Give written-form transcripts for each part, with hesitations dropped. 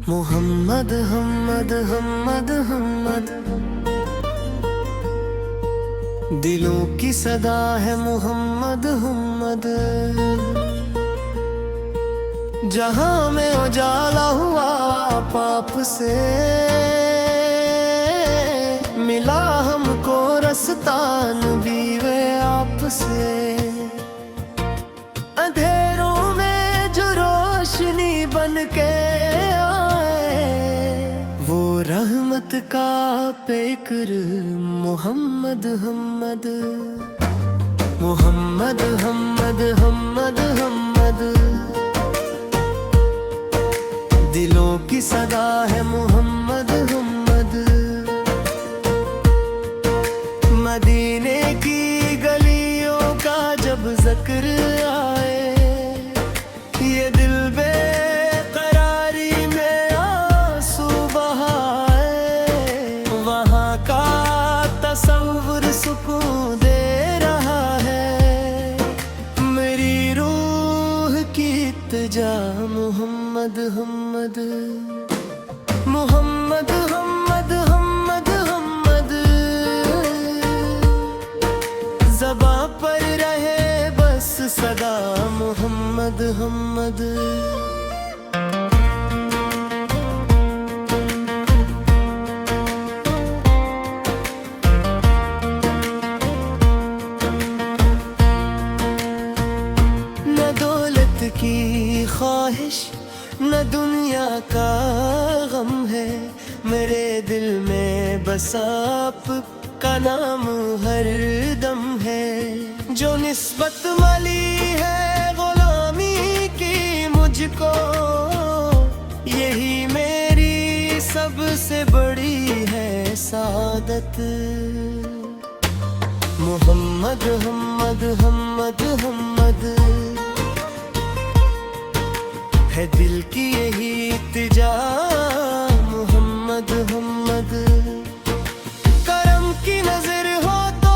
मोहम्मद हमद हमद हमद, दिलों की सदा है मोहम्मद हमद। जहां में उजाला हुआ पाप से, मिला हमको रास्ता नबीवे आपसे। अंधेरों में जो रोशनी बन के वो रहमत का पेकर मोहम्मद हमद। मोहम्मद हमद हमद हमद, दिलों की सदा है मोहम्मद हमद। मदीने की गलियों का जब जिक्र आए, ये दिल सुकून दे रहा है। मेरी रूह की इत्तिजा मोहम्मद हमद। मोहम्मद हमद हमद हमद, ज़बां पर रहे बस सदा मोहम्मद हमद। की ख्वाहिश न दुनिया का गम है, मेरे दिल में बस आपका नाम हर दम है। जो निस्बत मिली है गुलामी की मुझको, यही मेरी सबसे बड़ी है सादत। मोहम्मद हमद हमद हमद, है दिल की यही इत्तिजा मोहम्मद हमद। करम की नजर हो तो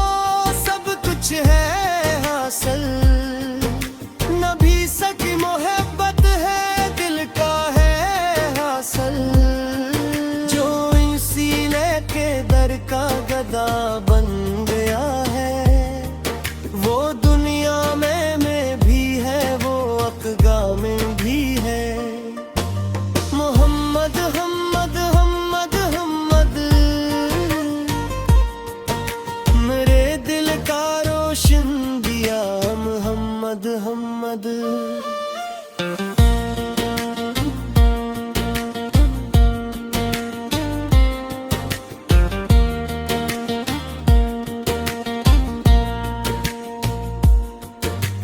सब कुछ है हासिल, नबी सकी मोहब्बत है दिल का है हासिल। जो इसी लेके दर का गदा बन गया है, वो दुनिया में भी है, वो अक़गा में भी है। मोहम्मद हमद हमद हमद, मेरे दिल का रोशन दिया मोहम्मद हमद।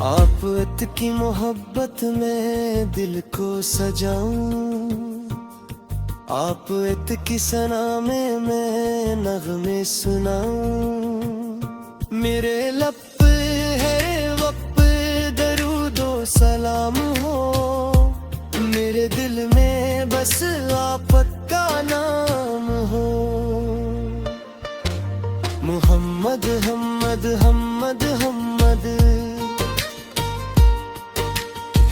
आप की मोहब्बत में दिल को सजाऊं, आप की सना में मैं नगमे सुनाऊं। मेरे लब है वक्त दरूदो सलाम हो, मेरे दिल में बस आपका नाम हो। मोहम्मद हमद हमद हमद,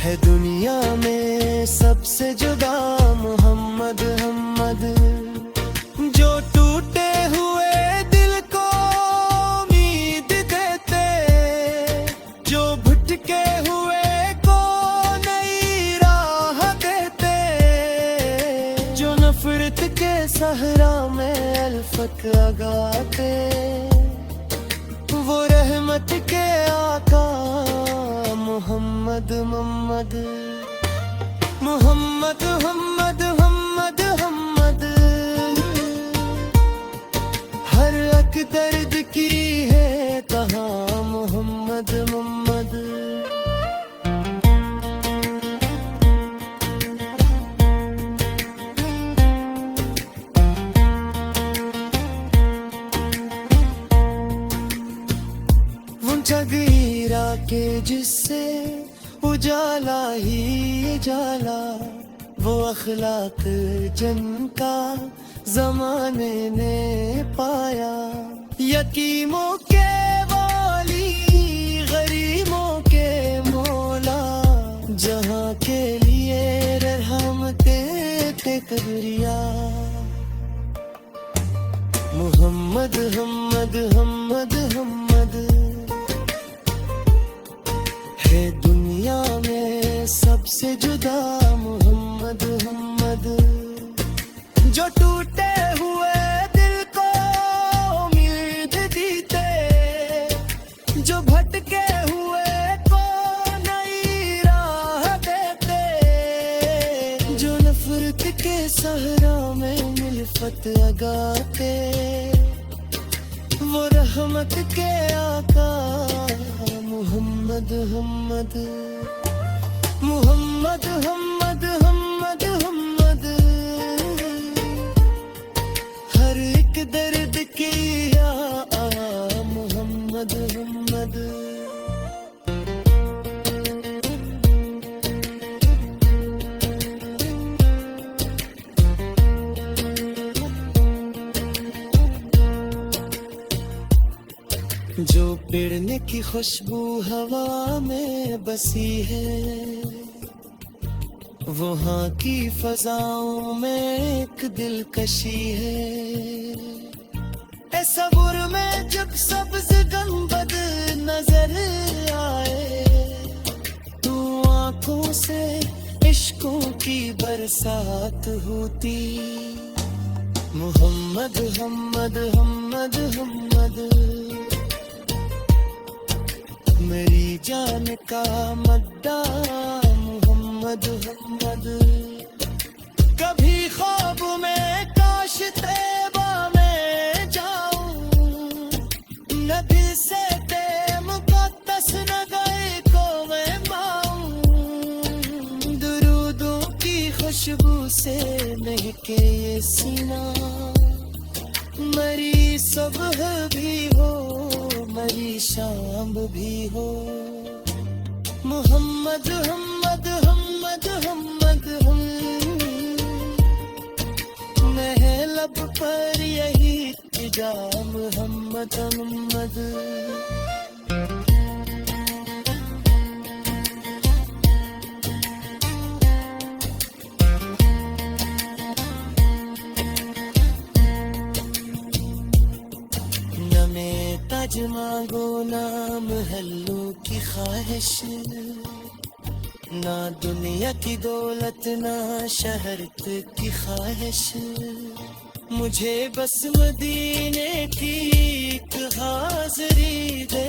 है दुनिया में सबसे जुदा मोहम्मद हमद। जो टूटे हुए दिल को उम्मीद देते, जो भटके हुए को नई राह देते, जो नफरत के सहरा में अल्फत लगाते, वो रहमत के आका मोहम्मद मोहम्मद। मोहम्मद हमद हमद हमद, हर एक दर्द की है कहाँ मोहम्मद मोहम्मद। वो जगीरा के जिससे उजाला ही जाला, वो अखलाक जिनका जमाने ने पाया। यतीमों के वाली गरीबों के मौला, जहाँ के लिए रहमतें थे कभी मोहम्मद हमद हमद हमद है दुनिया में सबसे जुदा मोहम्मद हमद। जो टूटे हुए दिल को उम्मीद दीते, जो भटके हुए को नई राह देते, जो नफरत के सहरा में मिल्फत लगाते, वो रहमत के आका मोहम्मद हमद। मोहम्मद हमद हमद हमद हर एक दर्द की मोहम्मद हमद। जो पेड़ने की खुशबू हवा में बसी है, वहाँ की फजाओं में एक दिलकशी है। तस्वुर में जब सब्ज गंबद नजर आए, तू आंखों से इश्कों की बरसात होती। मोहम्मद हमद हमद हमद मेरी जान का मद्दा मोहम्मद हमद। कभी ख्वाब में काश तैबा में जाऊं, नबी से मुक़द्दस नगरी को मैं पाऊं। दुरूदों की खुशबू से महके ये सीना, मरी सुबह भी हो मरी शाम भी हो। मोहम्मद हमद हमद हमद हम मैं लब पर यही इल्तिजा मोहम्मद हमद। ताज मांगो ना महलों की ख्वाहिश, ना दुनिया की दौलत ना शहर की ख्वाहिश। मुझे बस मदीने की एक हाज़री दे।